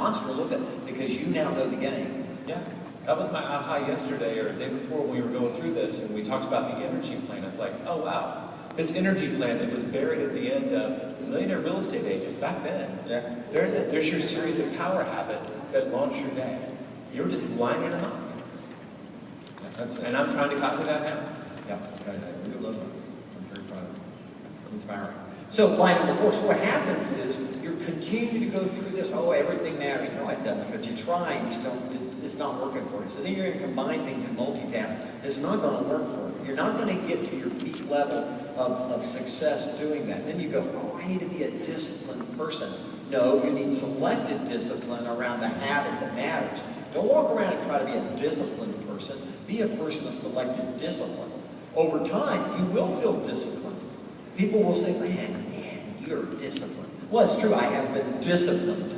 monster a little bit because you now know the game. Yeah. That was my aha yesterday or the day before when we were going through this and we talked about the energy plan. It's like, oh wow, this energy plan that was buried at the end of Millionaire Real Estate Agent back then. Yeah. There it is. There's your series of power habits that launch your day. You're just lining them up. And I'm trying to copy that now. Yeah, I love it. I'm very proud of it. It's inspiring. So, line number 4. So what happens is you're continuing to go through this, oh, everything matters. No, it doesn't. But you try and you just don't, it's not working for you. So then you're going to combine things and multitask. It's not going to work for you. You're not going to get to your peak level of success doing that. Then you go, oh, I need to be a disciplined person. No, you need selected discipline around the habit that matters. Don't walk around and try to be a disciplined person. Be a person of selected discipline. Over time, you will feel disciplined. People will say, man, you're disciplined. Well, it's true. I have been disciplined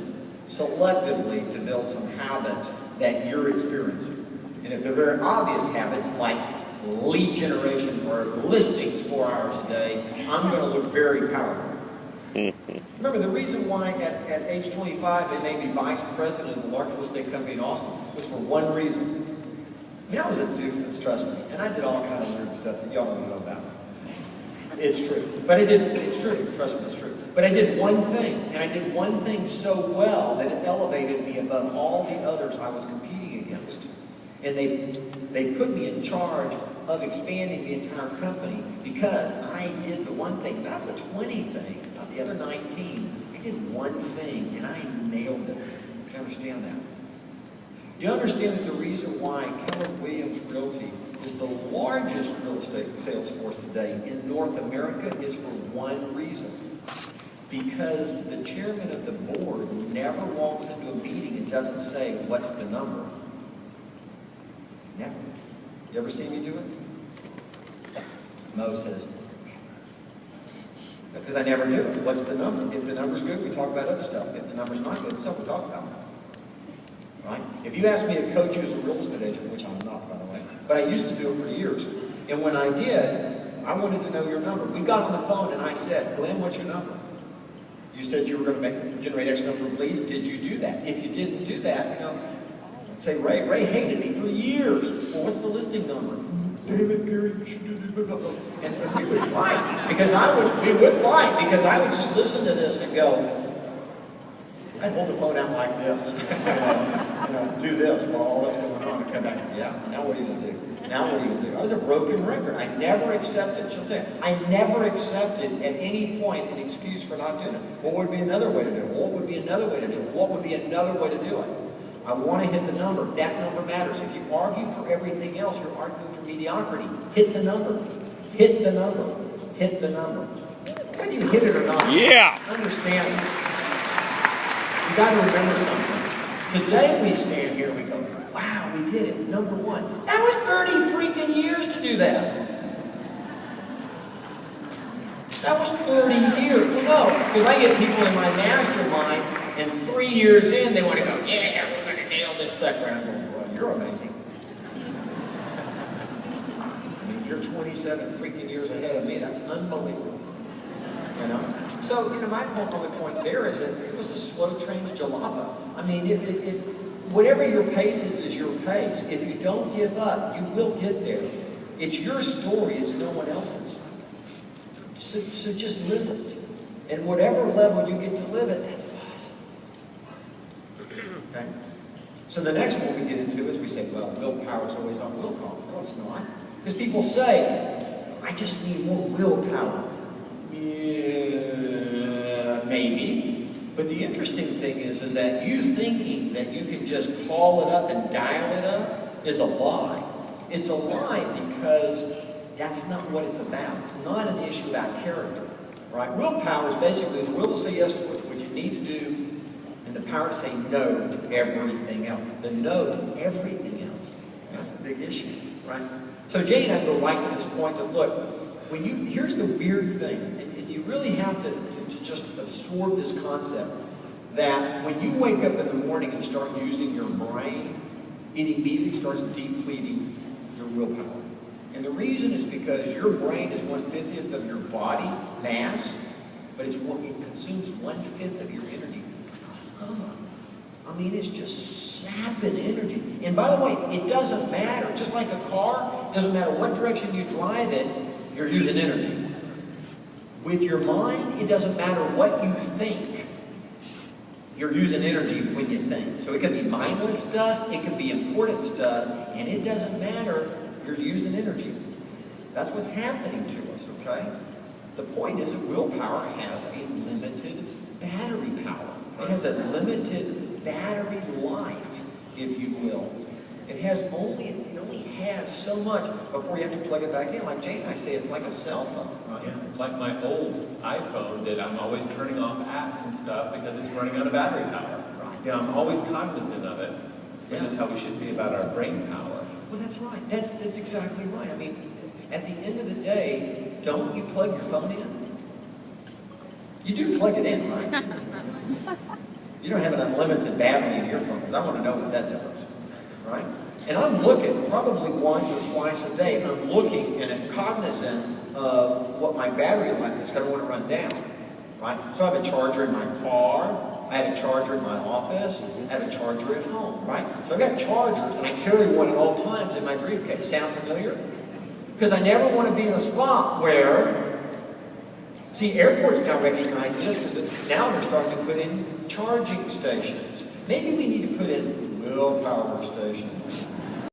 selectively to build some habits that you're experiencing. And if they're very obvious habits like lead generation or listings 4 hours a day, I'm going to look very powerful. Remember, the reason why at age 25 they made me vice president of the largest real estate company in Austin was for one reason. I mean, I was a doofus, trust me, and I did all kind of weird stuff that y'all don't know about. It's true. But I did, it's true, trust me, it's true. But I did one thing, and I did one thing so well that it elevated me above all the others I was competing against. And they put me in charge of expanding the entire company because I did the one thing, not the 20 things, not the other 19. I did one thing, and I nailed it. You understand that? You understand that the reason why Keller Williams Realty is the largest real estate sales force today in North America is for one reason. Because the chairman of the board never walks into a meeting and doesn't say, what's the number? Never. You ever seen me do it? Mo says, because I never do it. What's the number? If the number's good, we talk about other stuff. If the number's not good, stuff we talk about. Right? If you ask me to coach you as a real estate agent, which I'm not, by the way, but I used to do it for years, and when I did, I wanted to know your number. We got on the phone and I said, Glenn, what's your number? You said you were going to generate X number of leads. Did you do that? If you didn't do that, you know, I'd say, Ray hated me for years. Well, what's the listing number? David, Gary, you should do this. And we would fight because we would fight because I would just listen to this and go, I'd hold the phone out like this, do this while all that's going on and come back. Yeah, now what are you going to do? Now what are you going to do? I was a broken record. I never accepted, she'll tell you, I never accepted at any point an excuse for not doing it. What would be another way to do it? What would be another way to do it? What would be another way to do it? I want to hit the number. That number matters. If you argue for everything else, you're arguing for mediocrity. Hit the number. Hit the number. Hit the number. Whether you hit it or not, understand it. You got to remember something. Today we stand here and we go, wow, we did it. Number one. That was 30 freaking years to do that. That was 30 years. Well, no, because I get people in my masterminds, and 3 years in, they want to go, yeah, we're going to nail this sucker. And I'm going, well, you're amazing. I mean, you're 27 freaking years ahead of me. That's unbelievable. You know? So, my only point there is that it was a slow train to Jalapa. I mean, whatever your pace is your pace. If you don't give up, you will get there. It's your story, it's no one else's. So just live it. And whatever level you get to live it, that's awesome. Okay? So the next one we get into is we say, well, willpower is always on willpower. No, it's not. Because people say, I just need more willpower. Yeah, maybe. But the interesting thing is that you thinking that you can just call it up and dial it up is a lie. It's a lie because that's not what it's about. It's not an issue about character. Right? Willpower is basically the will to say yes to what you need to do and the power to say no to everything else. The no to everything else. That's the big issue. Right? So Jay and I go right to this point that, look, here's the weird thing, and you really have to just absorb this concept that when you wake up in the morning and start using your brain, it immediately starts depleting your willpower. And the reason is because your brain is 1/50 of your body mass, but it consumes 1/5 of your energy. I mean, it's just sapping energy. And by the way, it doesn't matter. Just like a car, it doesn't matter what direction you drive it, you're using energy. With your mind, it doesn't matter what you think. You're using energy when you think. So it can be mindless stuff, it can be important stuff, and it doesn't matter, you're using energy. That's what's happening to us, okay? The point is that willpower has a limited battery power. It has a limited battery life, if you will. It only has so much before you have to plug it back in. Like Jane and I say, it's like a cell phone. Right? Yeah, it's like my old iPhone that I'm always turning off apps and stuff because it's running out of battery power. Right. Yeah, I'm always cognizant of it, which is how we should be about our brain power. Well, that's right. That's exactly right. I mean, at the end of the day, don't you plug your phone in? You do plug it in, right? You don't have an unlimited battery in your phone, because I want to know what that does, right? And I'm looking, probably once or twice a day, I'm looking and I'm cognizant of what my battery life is, because I don't want to run down, right? So I have a charger in my car, I have a charger in my office, I have a charger at home, right? So I've got chargers, and I carry one at all times in my briefcase. Sound familiar? Because I never want to be in a spot where, see, airports now recognize this, because now they're starting to put in charging stations. Maybe we need to put in willpower stations.